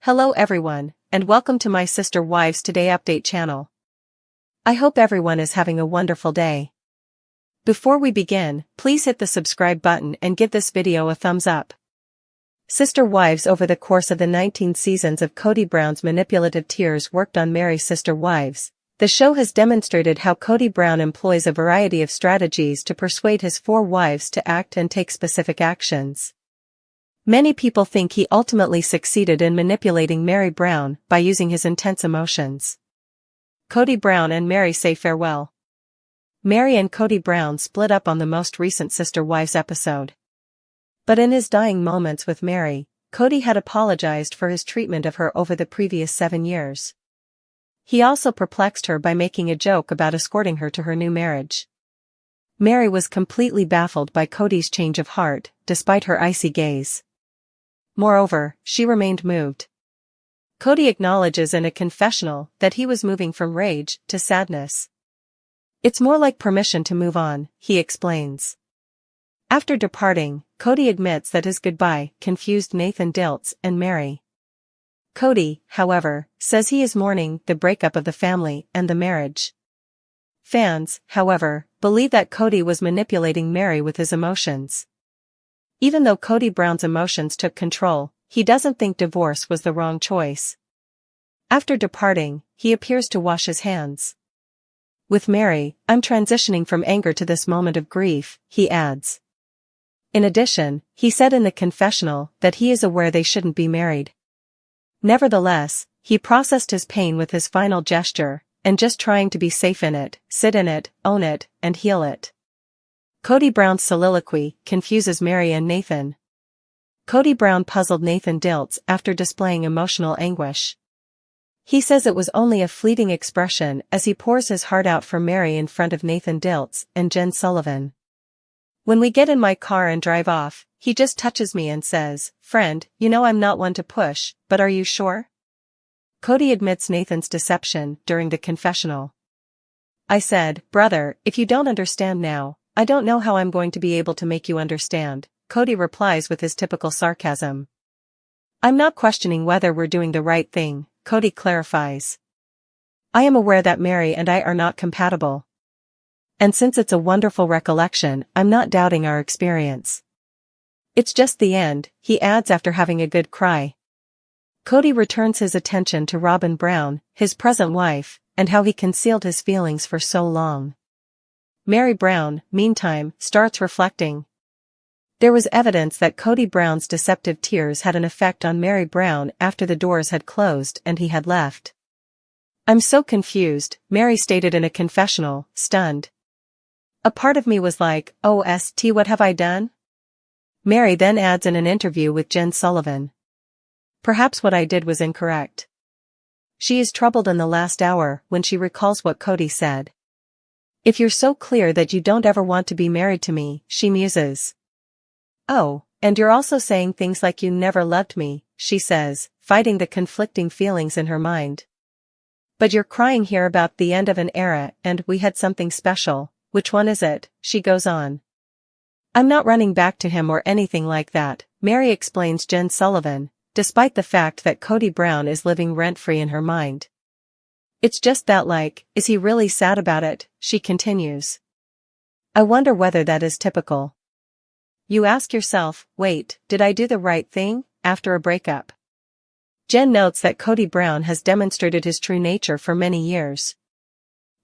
Hello everyone, and welcome to my Sister Wives Today Update channel. I hope everyone is having a wonderful day. Before we begin, please hit the subscribe button and give this video a thumbs up. Sister Wives. Over the course of the 19 seasons of Kody Brown's Manipulative Tears worked on Meri's Sister Wives, the show has demonstrated how Kody Brown employs a variety of strategies to persuade his 4 wives to act and take specific actions. Many people think he ultimately succeeded in manipulating Meri Brown by using his intense emotions. Kody Brown and Meri say farewell. Meri and Kody Brown split up on the most recent Sister Wives episode. But in his dying moments with Meri, Kody had apologized for his treatment of her over the previous 7 years. He also perplexed her by making a joke about escorting her to her new marriage. Meri was completely baffled by Kody's change of heart, despite her icy gaze. Moreover, she remained moved. Kody acknowledges in a confessional that he was moving from rage to sadness. It's more like permission to move on, he explains. After departing, Kody admits that his goodbye confused Nathan Diltz and Meri. Kody, however, says he is mourning the breakup of the family and the marriage. Fans, however, believe that Kody was manipulating Meri with his emotions. Even though Kody Brown's emotions took control, he doesn't think divorce was the wrong choice. After departing, he appears to wash his hands. With Meri, I'm transitioning from anger to this moment of grief, he adds. In addition, he said in the confessional that he is aware they shouldn't be married. Nevertheless, he processed his pain with his final gesture, and just trying to be safe in it, sit in it, own it, and heal it. Kody Brown's soliloquy confuses Meri and Nathan. Kody Brown puzzled Nathan Diltz after displaying emotional anguish. He says it was only a fleeting expression as he pours his heart out for Meri in front of Nathan Diltz and Jen Sullivan. When we get in my car and drive off, he just touches me and says, "Friend, you know I'm not one to push, but are you sure?" Kody admits Nathan's deception during the confessional. I said, "Brother, if you don't understand now, I don't know how I'm going to be able to make you understand," Kody replies with his typical sarcasm. "I'm not questioning whether we're doing the right thing," Kody clarifies. "I am aware that Meri and I are not compatible. And since it's a wonderful recollection, I'm not doubting our experience. It's just the end," he adds after having a good cry. Kody returns his attention to Robyn Brown, his present wife, and how he concealed his feelings for so long. Meri Brown, meantime, starts reflecting. There was evidence that Kody Brown's deceptive tears had an effect on Meri Brown after the doors had closed and he had left. "I'm so confused," Meri stated in a confessional, stunned. "A part of me was like, OST, what have I done?" Meri then adds in an interview with Jen Sullivan. "Perhaps what I did was incorrect." She is troubled in the last hour when she recalls what Kody said. "If you're so clear that you don't ever want to be married to me," she muses. "Oh, and you're also saying things like you never loved me," she says, fighting the conflicting feelings in her mind. "But you're crying here about the end of an era and we had something special. Which one is it?" she goes on. "I'm not running back to him or anything like that," Meri explains Jen Sullivan, despite the fact that Kody Brown is living rent-free in her mind. "It's just that is he really sad about it?" she continues. "I wonder whether that is typical. You ask yourself, wait, did I do the right thing, after a breakup?" Jen notes that Kody Brown has demonstrated his true nature for many years.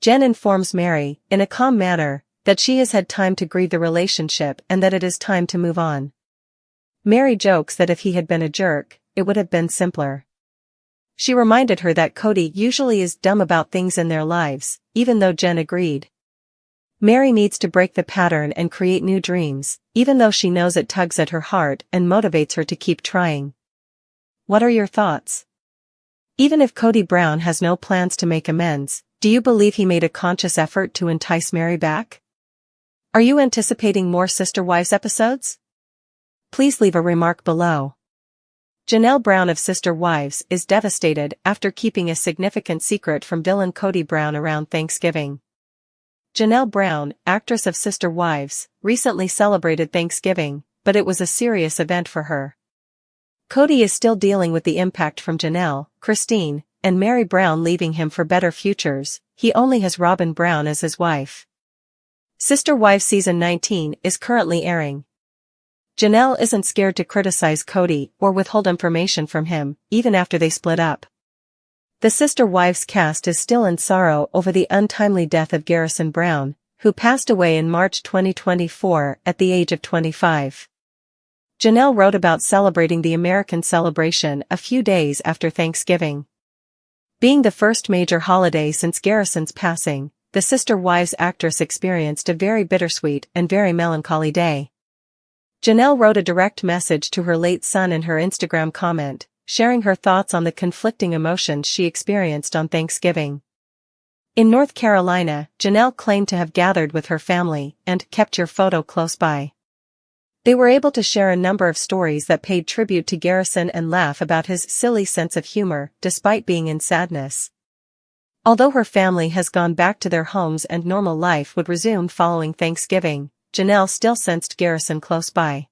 Jen informs Meri, in a calm manner, that she has had time to grieve the relationship and that it is time to move on. Meri jokes that if he had been a jerk, it would have been simpler. She reminded her that Kody usually is dumb about things in their lives, even though Jen agreed. Meri needs to break the pattern and create new dreams, even though she knows it tugs at her heart and motivates her to keep trying. What are your thoughts? Even if Kody Brown has no plans to make amends, do you believe he made a conscious effort to entice Meri back? Are you anticipating more Sister Wives episodes? Please leave a remark below. Janelle Brown of Sister Wives is devastated after keeping a significant secret from villain Kody Brown around Thanksgiving. Janelle Brown, actress of Sister Wives, recently celebrated Thanksgiving, but it was a serious event for her. Kody is still dealing with the impact from Janelle, Christine, and Meri Brown leaving him for better futures. He only has Robyn Brown as his wife. Sister Wives Season 19 is currently airing. Janelle isn't scared to criticize Kody or withhold information from him, even after they split up. The Sister Wives cast is still in sorrow over the untimely death of Garrison Brown, who passed away in March 2024 at the age of 25. Janelle wrote about celebrating the American celebration a few days after Thanksgiving. Being the first major holiday since Garrison's passing, the Sister Wives actress experienced a very bittersweet and very melancholy day. Janelle wrote a direct message to her late son in her Instagram comment, sharing her thoughts on the conflicting emotions she experienced on Thanksgiving. In North Carolina, Janelle claimed to have gathered with her family and kept your photo close by. They were able to share a number of stories that paid tribute to Garrison and laugh about his silly sense of humor, despite being in sadness. Although her family has gone back to their homes and normal life would resume following Thanksgiving, Janelle still sensed Garrison close by.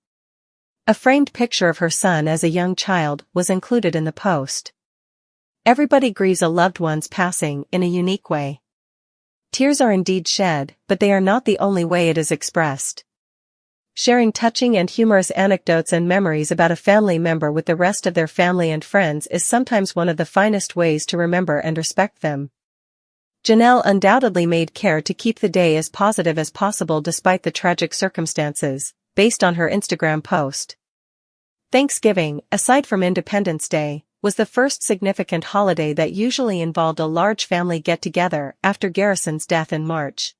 A framed picture of her son as a young child was included in the post. Everybody grieves a loved one's passing in a unique way. Tears are indeed shed, but they are not the only way it is expressed. Sharing touching and humorous anecdotes and memories about a family member with the rest of their family and friends is sometimes one of the finest ways to remember and respect them. Janelle undoubtedly made care to keep the day as positive as possible despite the tragic circumstances, based on her Instagram post. Thanksgiving, aside from Independence Day, was the first significant holiday that usually involved a large family get-together after Garrison's death in March.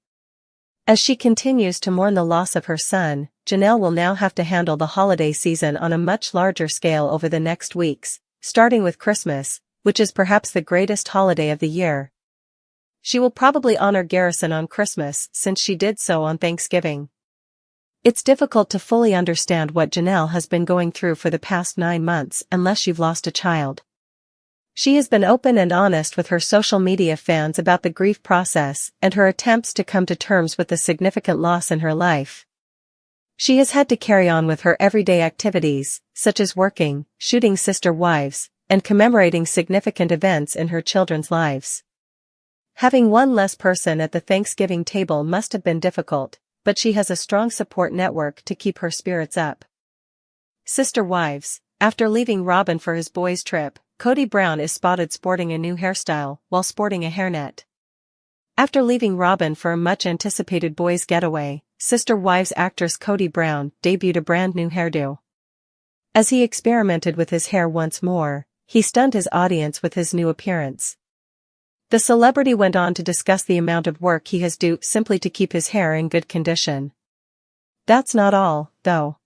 As she continues to mourn the loss of her son, Janelle will now have to handle the holiday season on a much larger scale over the next weeks, starting with Christmas, which is perhaps the greatest holiday of the year. She will probably honor Garrison on Christmas since she did so on Thanksgiving. It's difficult to fully understand what Janelle has been going through for the past 9 months unless you've lost a child. She has been open and honest with her social media fans about the grief process and her attempts to come to terms with the significant loss in her life. She has had to carry on with her everyday activities, such as working, shooting Sister Wives, and commemorating significant events in her children's lives. Having one less person at the Thanksgiving table must have been difficult, but she has a strong support network to keep her spirits up. Sister Wives. After leaving Robyn for his boys' trip, Kody Brown is spotted sporting a new hairstyle while sporting a hairnet. After leaving Robyn for a much-anticipated boys' getaway, Sister Wives actress Kody Brown debuted a brand new hairdo. As he experimented with his hair once more, he stunned his audience with his new appearance. The celebrity went on to discuss the amount of work he has to do simply to keep his hair in good condition. That's not all, though.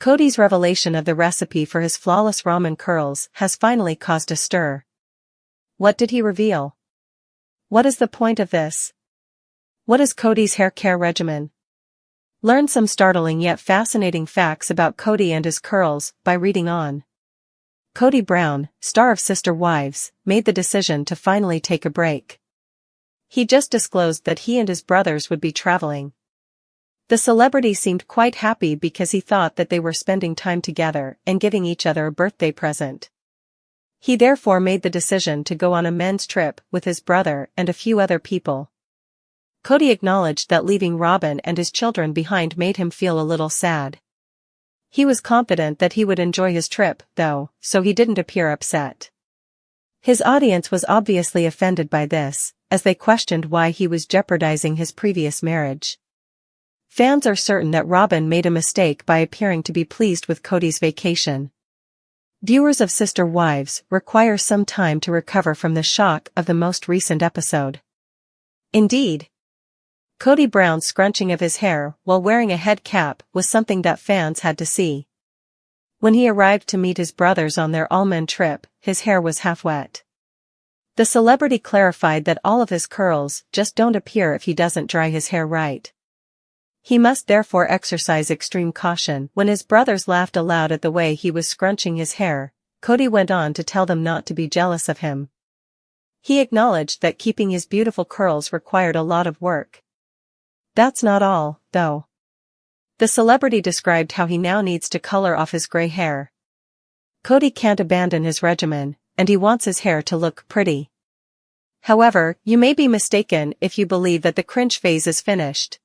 Kody's revelation of the recipe for his flawless ramen curls has finally caused a stir. What did he reveal? What is the point of this? What is Kody's hair care regimen? Learn some startling yet fascinating facts about Kody and his curls by reading on. Kody Brown, star of Sister Wives, made the decision to finally take a break. He just disclosed that he and his brothers would be traveling. The celebrity seemed quite happy because he thought that they were spending time together and giving each other a birthday present. He therefore made the decision to go on a men's trip with his brother and a few other people. Kody acknowledged that leaving Robyn and his children behind made him feel a little sad. He was confident that he would enjoy his trip, though, so he didn't appear upset. His audience was obviously offended by this, as they questioned why he was jeopardizing his previous marriage. Fans are certain that Robyn made a mistake by appearing to be pleased with Kody's vacation. Viewers of Sister Wives require some time to recover from the shock of the most recent episode. Indeed, Kody Brown's scrunching of his hair while wearing a head cap was something that fans had to see. When he arrived to meet his brothers on their all-men trip, his hair was half wet. The celebrity clarified that all of his curls just don't appear if he doesn't dry his hair right. He must therefore exercise extreme caution. When his brothers laughed aloud at the way he was scrunching his hair, Kody went on to tell them not to be jealous of him. He acknowledged that keeping his beautiful curls required a lot of work. That's not all, though. The celebrity described how he now needs to color off his gray hair. Kody can't abandon his regimen, and he wants his hair to look pretty. However, you may be mistaken if you believe that the cringe phase is finished.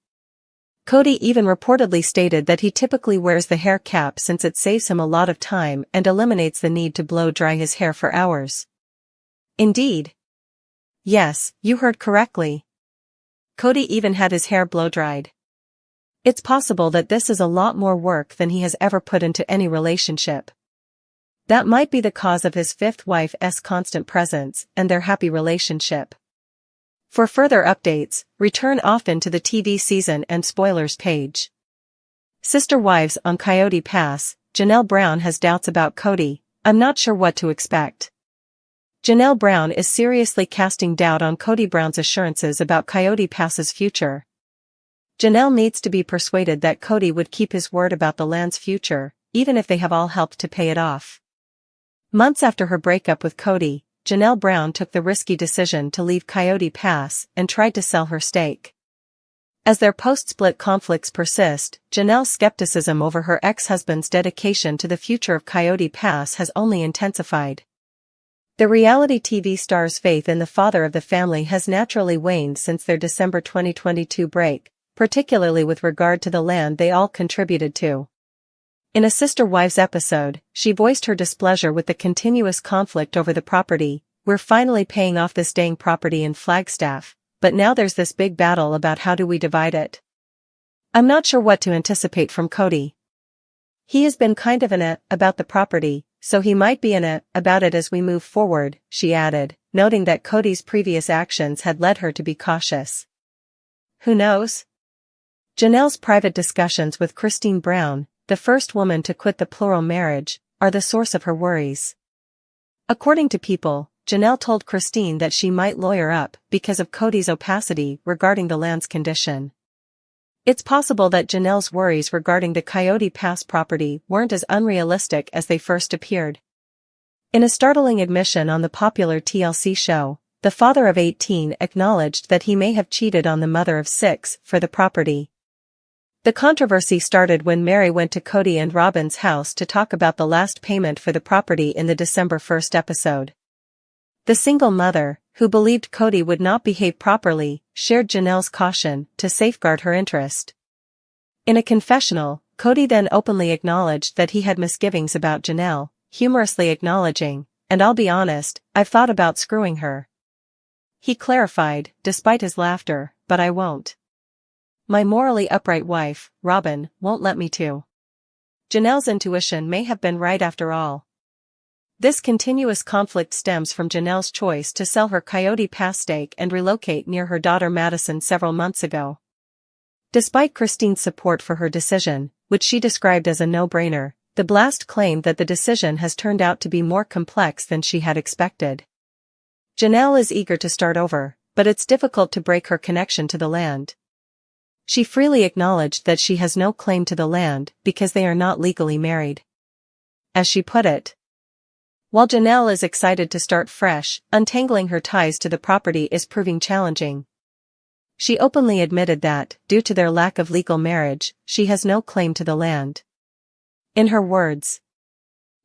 Kody even reportedly stated that he typically wears the hair cap since it saves him a lot of time and eliminates the need to blow dry his hair for hours. Indeed. Yes, you heard correctly. Kody even had his hair blow-dried. It's possible that this is a lot more work than he has ever put into any relationship. That might be the cause of his fifth wife's constant presence and their happy relationship. For further updates, return often to the TV season and spoilers page. Sister wives on Coyote Pass. Janelle Brown has doubts about Kody. I'm not sure what to expect. Janelle Brown is seriously casting doubt on Kody Brown's assurances about Coyote Pass's future. Janelle needs to be persuaded that Kody would keep his word about the land's future, even if they have all helped to pay it off. Months after her breakup with Kody, Janelle Brown took the risky decision to leave Coyote Pass and tried to sell her stake. As their post-split conflicts persist, Janelle's skepticism over her ex-husband's dedication to the future of Coyote Pass has only intensified. The reality TV star's faith in the father of the family has naturally waned since their December 2022 break, particularly with regard to the land they all contributed to. In a Sister Wives episode, she voiced her displeasure with the continuous conflict over the property. We're finally paying off this dang property in Flagstaff, but now there's this big battle about how do we divide it. I'm not sure what to anticipate from Kody. He has been kind of about the property, so he might be about it as we move forward, she added, noting that Kody's previous actions had led her to be cautious. Who knows? Janelle's private discussions with Christine Brown, the first woman to quit the plural marriage, are the source of her worries. According to People, Janelle told Christine that she might lawyer up because of Kody's opacity regarding the land's condition. It's possible that Janelle's worries regarding the Coyote Pass property weren't as unrealistic as they first appeared. In a startling admission on the popular TLC show, the father of 18 acknowledged that he may have cheated on the mother of 6 for the property. The controversy started when Meri went to Kody and Robin's house to talk about the last payment for the property in the December 1st episode. The single mother, who believed Kody would not behave properly, shared Janelle's caution to safeguard her interest. In a confessional, Kody then openly acknowledged that he had misgivings about Janelle, humorously acknowledging, "And I'll be honest, I've thought about screwing her." He clarified, despite his laughter, "But I won't. My morally upright wife, Robin, won't let me to." Janelle's intuition may have been right after all. This continuous conflict stems from Janelle's choice to sell her Coyote Pass stake and relocate near her daughter Madison several months ago. Despite Christine's support for her decision, which she described as a no-brainer, the blast claimed that the decision has turned out to be more complex than she had expected. Janelle is eager to start over, but it's difficult to break her connection to the land. She freely acknowledged that she has no claim to the land because they are not legally married. As she put it, while Janelle is excited to start fresh, untangling her ties to the property is proving challenging. She openly admitted that, due to their lack of legal marriage, she has no claim to the land. In her words,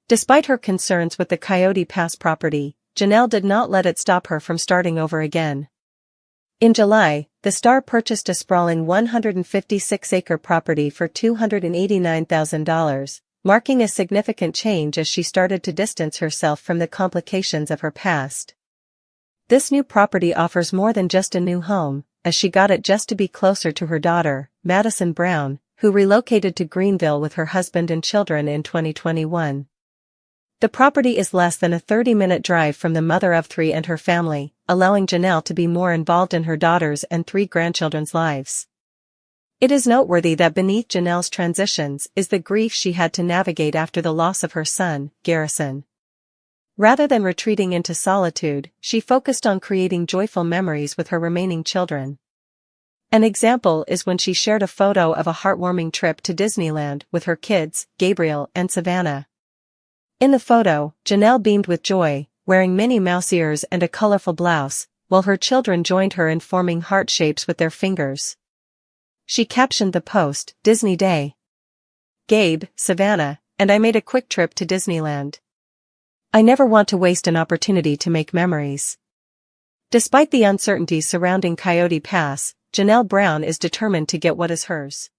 despite her concerns with the Coyote Pass property, Janelle did not let it stop her from starting over again. In July, the star purchased a sprawling 156-acre property for $289,000. Marking a significant change as she started to distance herself from the complications of her past. This new property offers more than just a new home, as she got it just to be closer to her daughter, Madison Brown, who relocated to Greenville with her husband and children in 2021. The property is less than a 30-minute drive from the mother of 3 and her family, allowing Janelle to be more involved in her daughter's and 3 grandchildren's lives. It is noteworthy that beneath Janelle's transitions is the grief she had to navigate after the loss of her son, Garrison. Rather than retreating into solitude, she focused on creating joyful memories with her remaining children. An example is when she shared a photo of a heartwarming trip to Disneyland with her kids, Gabriel and Savannah. In the photo, Janelle beamed with joy, wearing Minnie Mouse ears and a colorful blouse, while her children joined her in forming heart shapes with their fingers. She captioned the post, "Disney Day. Gabe, Savannah, and I made a quick trip to Disneyland. I never want to waste an opportunity to make memories. Despite the uncertainty surrounding Coyote Pass, Janelle Brown is determined to get what is hers.